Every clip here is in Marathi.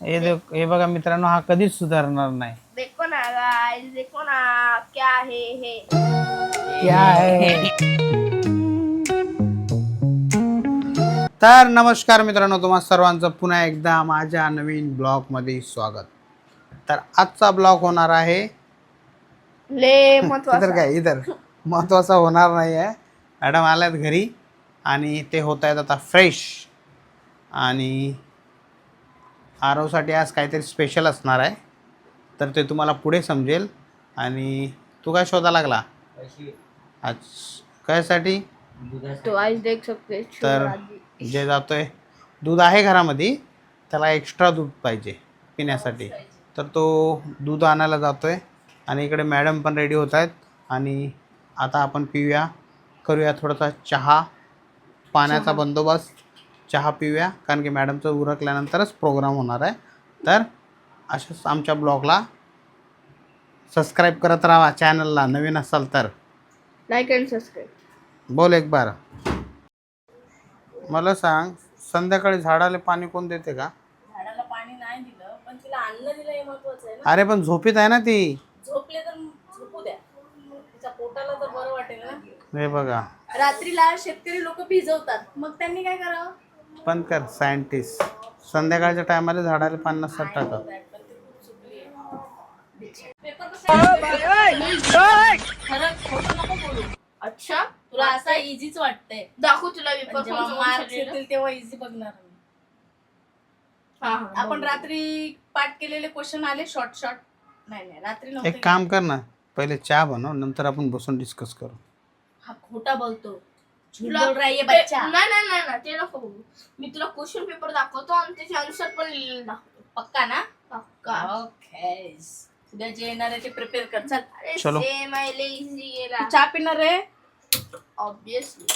हे बघा मित्रांनो, हा कधीच सुधारणार नाही. देखो ना गाइस, देखो ना क्या है हे क्या आहे. तर नमस्कार मित्रांनो, तुम्हा सर्वांचं पुन्हा एकदा माझ्या नवीन ब्लॉगमध्ये स्वागत. तर आजचा ब्लॉग होणार आहे ले इधर महत्वाचा. काय इधर महत्त्वाचा होणार नाही आहे. मॅडम आल्यात घरी आणि ते होत आहेत आता फ्रेश. आणि आरवसाठी आज काहीतरी स्पेशल असणार आहे, तर ते तुम्हाला पुढे समजेल. आणि तू काय शोधा लागला आज कायसाठी? तो आज देख सकते तर जे जातोय, दूध आहे घरामध्ये, त्याला एक्स्ट्रा दूध पाहिजे पिण्यासाठी, तर तो दूध आणायला जातोय. आणि इकडे मॅडम पण रेडी होत आहेत. आणि आता आपण पिऊया, करूया थोडासा चहा, पाण्याचा बंदोबस्त. चहा पिऊया, कारण की मॅडमचं उरकल्यानंतरच प्रोग्राम होणार आहे. तर अशाच आमच्या ब्लॉगला सबस्क्राईब करत राहा, चॅनलला नवीन असाल तर. Like and subscribe. बोल एक बार. मला सांग, संध्याकाळी झाडाला पाणी कोण देते का? झाडाला पाणी नाही दिलं, पण तिला अन्न दिलं हे महत्वाचं आहे ना. अरे पण झोपीत आहे ना ती. झोपले तर झोपू द्या, तिच्या पोटाला तर बरं वाटेल ना. हे बघा, रात्रीला शेतकरी लोक भिजवतात, मग त्यांनी काय करावं? पण कर सायंटिस्ट, संध्याकाळच्या टायमाला झाडाला पाणी नसतात टाकत. खरं खोटं नको बोलू. अच्छा, तुला असं इझीच वाटतंय, दाखव तुला पण जेव्हा मार्क्स येतील तेव्हा इझी बघणार मी. आपण रात्री पाठ केलेले क्वेश्चन आले शॉर्ट. नाही रात्री नव्हते. एक काम कर ना, पहिले चहा बनव, नंतर आपण बसून डिस्कस करू. हा खोटा बोलतो, झूठ तुला बोल रहा है ये बच्चा. नाही ते नको बघू. मी तुला क्वेश्चन पेपर दाखवतो आणि त्याचे आन्सर पण लिहिलेलं दाखवतो. पक्का ना? पक्का. ओके, उद्या जे येणार आहे ते प्रिपेअर कर. चल, अरे चलो. सेम आहे, लय इझी गेला. चहा पिणार आहे? ऑब्वियसली.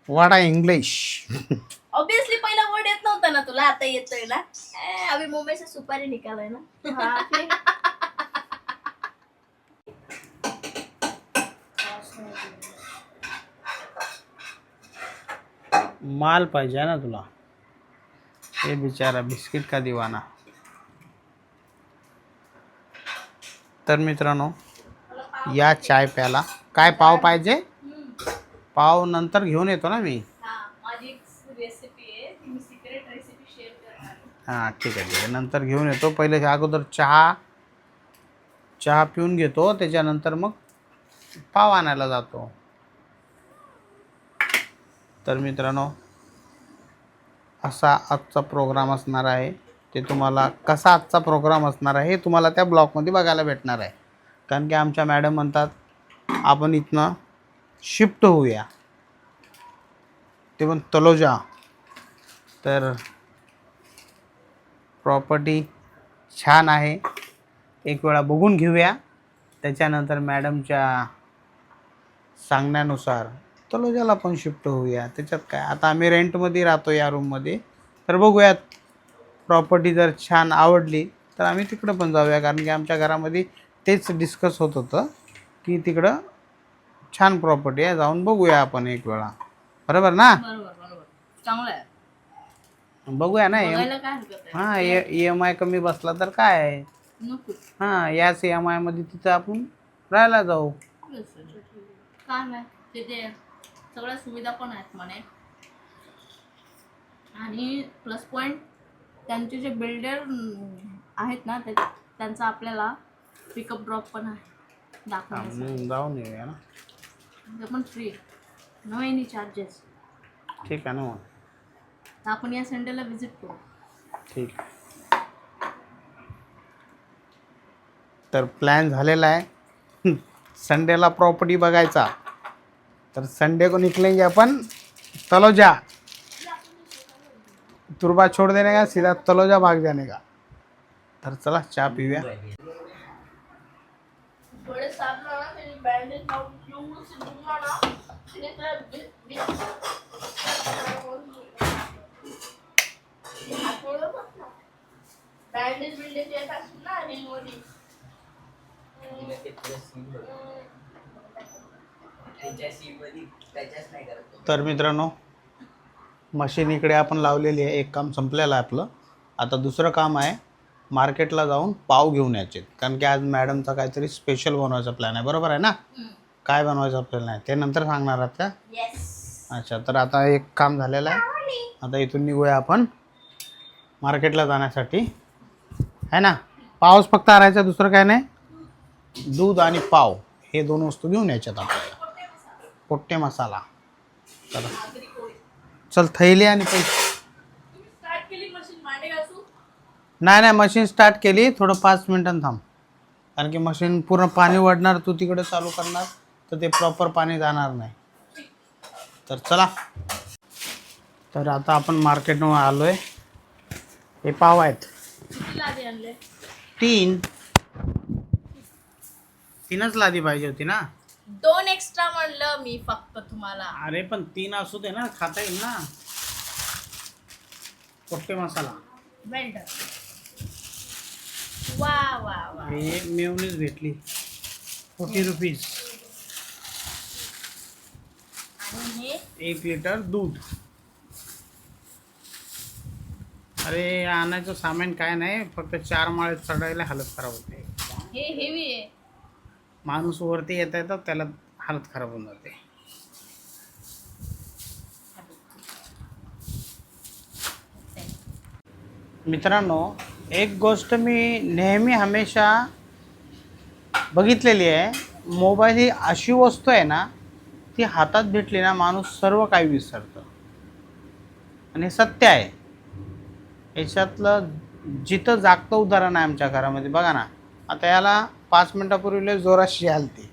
वाट आहे इंग्लिश. ऑब्विसली पहिला वर्ड येत नव्हता ना तुला, आता येतोय ना. अभी मुंबई से सुपारी निकाला है ना. हाँ, फिर माल पाहिजे ना तुला. हे बिचारा बिस्किट का दिवाना. तर मित्रांनो, या चाय प्याला. काय पाव पाहिजे? पाव नंतर घेऊन येतो ना मी. माझी एक रेसिपी आहे, ती मी सिक्रेट रेसिपी शेअर करणार आहे. हां ठीक आहे, नंतर घेऊन येतो. पहिले अगोदर चहा पिऊन घेतो, त्याच्यानंतर मग पाव आणायला जातो. तर मित्रांनो, असा आजचा प्रोग्राम असणार आहे. ते तुम्हाला कसा आजचा प्रोग्राम असणार आहे हे तुम्हाला त्या ब्लॉगमध्ये बघायला भेटणार आहे. कारण की आमच्या मॅडम म्हणतात आपण इथनं शिफ्ट होऊया, ते पण तलोजा. तर प्रॉपर्टी छान आहे, एक वेळा बघून घेऊया. त्याच्यानंतर मॅडमच्या सांगण्यानुसार तलोजाला पण शिफ्ट होऊया. त्याच्यात काय, आता आम्ही रेंटमध्ये राहतो या रूममध्ये. तर बघूयात, प्रॉपर्टी जर छान आवडली तर आम्ही तिकडं पण जाऊया. कारण की आमच्या घरामध्ये तेच डिस्कस होत होतं की तिकडं छान प्रॉपर्टी आहे, जाऊन बघूया आपण एक वेळा. बरोबर ना? बरोबर, चांगलं आहे. बघूया ना. बघायला काय हरकत आहे? हां, EMI कमी बसला तर काय आहे. नको हां, याच EMI मध्ये तिथं आपण राहायला जाऊ. काय नाही, तिथे सगळ्या सुविधा पण आहेत म्हणे. आणि प्लस पॉईंट, त्यांचे जे बिल्डर आहेत ना, त्यांचा आपल्याला पिकअप ड्रॉप पण आहे दाखवण्यासाठी. जाऊन येऊया ना. ते पण फ्री, नो एनी चार्जेस. ठीक आहे ना मग. आपण या संडेला व्हिजिट करू. ठीक. तर प्लॅन झालेला आहे संडेला प्रॉपर्टी बघायचा. तर संडे को निकलेंगे अपन तलोजा. तुरबा छोड़ देने का, सीधा तलोजा भाग जाने का. तर चला चहा पिऊया. थोड़े साथ में ना तेरी बैंडेज ना क्यों से दूंगा ना, तेरे तरह बैंडेज बिल्डेज ऐसा सुना रील मध्ये. तर मित्रांनो, मशीन इकडे आपण लावलेली आहे. एक काम संपलेलं आहे आपलं. आता दुसरं काम आहे मार्केटला जाऊन पाव घेऊन यायचे, कारण की आज मॅडमचा काहीतरी स्पेशल बनवायचा प्लॅन आहे. बरोबर आहे ना? काय बनवायचं आपल्याला नाही ते नंतर सांगणार आहात का? अच्छा, तर आता एक काम झालेलं आहे. आता इथून निघूया आपण मार्केटला जाण्यासाठी, आहे ना? पावच फक्त आणायचा, दुसरं काय नाही. दूध आणि पाव हे दोन वस्तू घेऊन यायच्यात आपल्याला. पोट्टे मसाला. चला चल, थैली आणि पैसे. स्टार्ट केली मशीन, मांडे घासू. नाही मशीन स्टार्ट केली, थोडं 5 मिनिटांनी थांब, कारण की मशीन पूर्ण पाणी वाढणार, तू तिकडे चालू करणार तर ते प्रॉपर पाणी जाणार नाही. तर चला, तर आता आपण मार्केटमध्ये आलो आहे. हे पाव आहेत किती लादी आणले? 3च लादी पाहिजे होती ना. 2 एक्स्ट्रा म्हणलं मी फक्त तुम्हाला. अरे पण 3 असू दे ना, खाता येईल ना. पोट्टे मसाला, वेल्डर. वा वा वा. हे मेवनीच भेटली 40 रुपीज. आणि हे 1 लिटर दूध. अरे आणायचं सामान काय नाही, फक्त 4 माळे चढायला हालत खराब होते. हे हेवी आहे. माणूस वरती येता येतात त्याला हालत खराब होऊन जाते. मित्रांनो, एक गोष्ट मी नेहमी हमेशा बघितलेली आहे, मोबाईल ही अशी वस्तू आहे ना, ती हातात भेटली ना माणूस सर्व काही विसरतं. आणि सत्य आहे. याच्यातलं जिथं जागतं उदाहरण आहे आमच्या घरामध्ये. बघा ना, आता याला 5 मिनटापूर्वी लय जोरात शी आलती,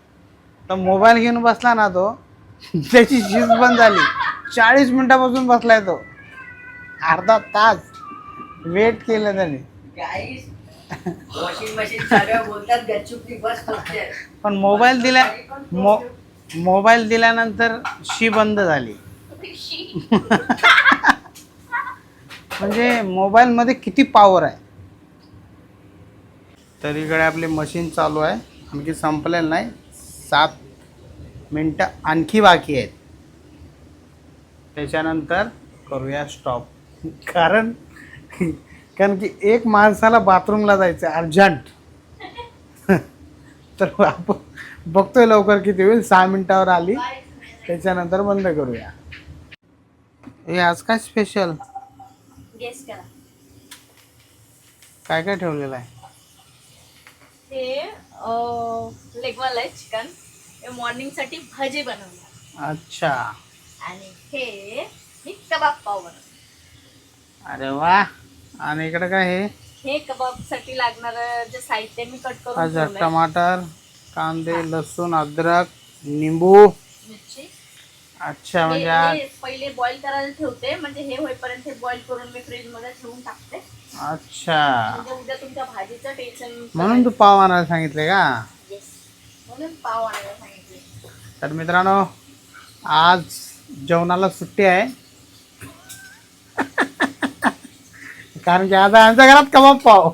तर मोबाईल घेऊन बसला ना तो, त्याची शीच बंद झाली. 40 मिनटापासून बसलाय तो, अर्धा तास वेट केलं त्याने. वॉशिंग मशीन चालू बोलतात गच्चूपी बस फक्त. पण मोबाईल दिल्यानंतर शी बंद झाली. म्हणजे मोबाईलमध्ये किती पॉवर आहे. तर इकडे आपली मशीन चालू आहे, आणखी संपलेलं नाही. 7 मिनटं आणखी बाकी आहेत, त्याच्यानंतर करूया स्टॉप. कारण की एक माणसाला बाथरूमला जायचं अर्जंट. तर आपण बघतोय लवकर किती होईल. 6 मिनटावर आली, त्याच्यानंतर बंद करूया. हे आज काय स्पेशल? गेस करा. काय काय ठेवलेलं आहे? हे लेगवाला आहे चिकन. हे मॉर्निंग साठी भाजी बनवणार. अच्छा, आणि हे मी कबाब पाव बनवणार. अरे वा. आणि इकडे काय आहे? हे कबाब साठी लागणार जे साहित्य मी कट करून अच्छा, ठेवलंय. टमाटर, कांदे, लसूण, अद्रक, निंबू. मिरची. अच्छा, म्हणजे हे पहिले बॉईल करायला ठेवते, म्हणजे हे होईपर्यंत हे बॉईल करून मी फ्रीज मध्ये ठेवून टाकते. अच्छा, म्हणजे उद्या तुमच्या भाजीचं टेन्शन. म्हणून तू पाव आणायला सांगितले का? म्हणून पाव आणायला सांगितले. तर मित्रांनो, आज जेवणाला सुट्टी आहे. कारण की आता आमच्या घरात कबाब पाव.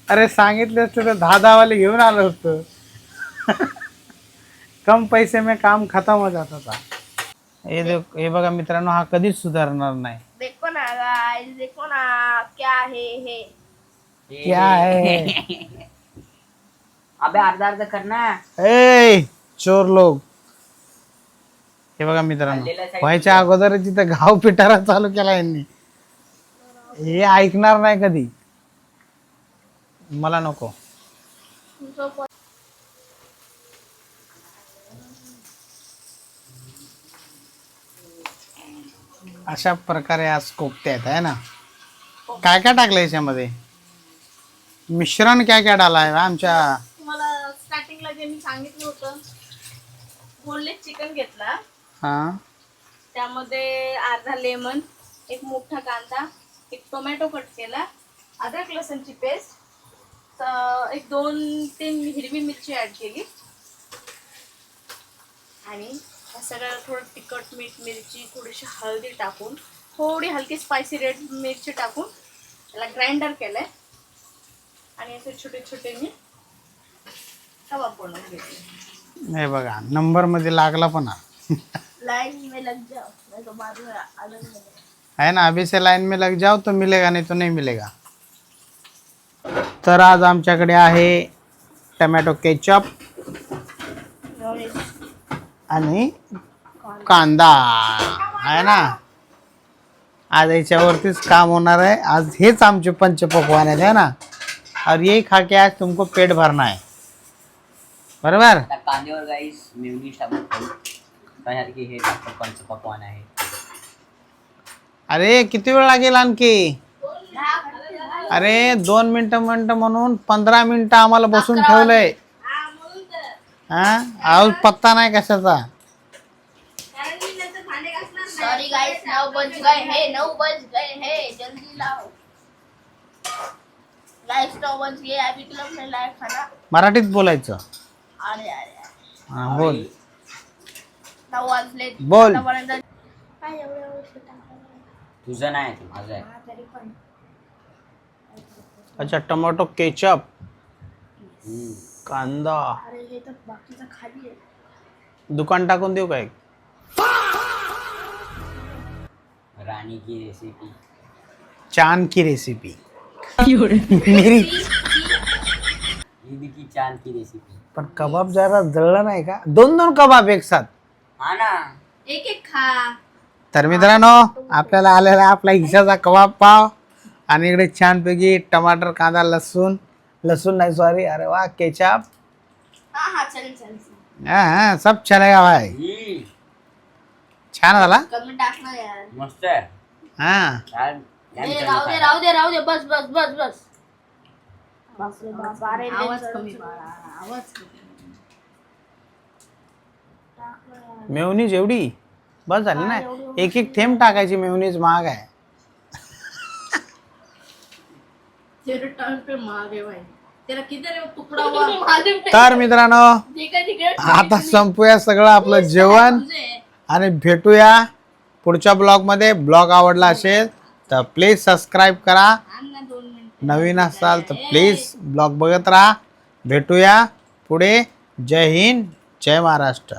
अरे सांगितले असते तर 10 वाले घेऊन आलो असतो. कम पैसे में काम खत्म हो जाता था. हे बघा मित्रांनो, हा कधीच सुधारणार नाही. देखो ना गाइस, देखो ना क्या है हे. क्या है? अबे अर्धा अर्धा करना. ए चोर लोग. हे बघा मित्रांनो, व्हायच्या अगोदर तिथं घाव पिटारा चालू केला यांनी. हे ऐकणार नाही कधी. मला नको. अशा प्रकारे आज कोफ्ते आहेत, आहे ना. काय काय टाकलं याच्यामध्ये? मिश्रण क्या क्या डाला है आमच्या? तुम्हाला स्टार्टिंगला जे मी सांगितलं होतं, बोनलेस चिकन घेतला. हा, त्यामध्ये अर्धा लेमन, एक मोठा कांदा, एक टोमॅटो कट केला, अद्रक लसणची पेस्ट, एक 2-3 हिरवी मिरची ऍड केली. आणि सगळं थोडं तिखट, मीठ, मिरची, थोडीशी हळदी टाकून, थोडी हलकी स्पायसी रेड मिरची टाकून त्याला ग्राइंडर केलंय. आणि असे छोटे छोटे मी कबाब बनवून घेतले. हे बघा, नंबर मध्ये लागला पण हा. लाइन में लग जाओ, मैं तो बाद में अलग में है ना, अभी से लाइन में लग जाओ तो मिलेगा, नहीं तो नहीं मिलेगा. तर आज आमच्याकडे आहे टमॅटो केचप आणि कांदा आहे ना. आज याच्यावरतीच काम होणार आहे. आज हेच आमचे पंचपक्वान आहेत है ना. और यही खा के आज तुमको पेट भरना है, बरोबर. आता कांद्यावर गाईस मेयोनीज टाकून खाऊ त्यासारखी हे टाकतो पंचपक्वान आहे. अरे किती वेळ लागेल आणखी. अरे 2 मिनिटं म्हणून 15 मिनिटं आम्हाला बसून ठेवलंय. हा आज पत्ता नाही कशाचा. सॉरी गाइस, 9 बज गए हैं, जल्दी लाओ गाइस. 9 बज गए, अभी क्लब में लाए खाना. मराठीत बोलायचं. अरे अरे हा बोल 9 वाजले. बोल. काय एवढं उशीर टाकलं? तुझं नाही ते माझं आहे. तरी पण अच्छा टोमॅटो केचप हम्म. कांदा. अरे हे तर बाकीचं खाली आहे. दुकान टाकून देऊ काय. राणी की रेसिपी. चांद की रेसिपी मेरी. ईद की चांद की रेसिपी. पण कबाब जरा जळलं नाही का. 2 कबाब एक साथ. हा ना. एक खा. तर मित्रांनो आपल्याला आलेला आपला हिशाचा कबाब पाव आणि इकडे छानपैकी टमाटर कांदा लसूण नाही सॉरी, अरे वा केचप. हा चल चल चल. हाँ सब चलेगा भाई. हम्म. छान झाला. कमी टाक ना यार. मस्त आहे. हा छान. ए, राहू दे बस बस बस बस. बापरे बाप. अरे आवाज लय कमी जड- बाळा, आवाज कमी. टाक ना यार. मेयोनीज एवढी बस झाली ना. एक थेंब टाकायची. मेयोनीज महाग आहे. तेरे टर्न पे मागे भाई, तेरा किधर है वो टुकड़ा हुआ मालूम है? तर मित्रांनो तिकडे आता संपूया सगळं आपलं जेवण मुझे आणि भेटूया पुढच्या ब्लॉगमध्ये. ब्लॉग आवडला असेल तर प्लीज सबस्क्राईब करा. अन्ना 2 मिनिट. नवीन असाल तर प्लीज ब्लॉग बघत राहा. भेटूया पुढे. जय हिंद, जय महाराष्ट्र.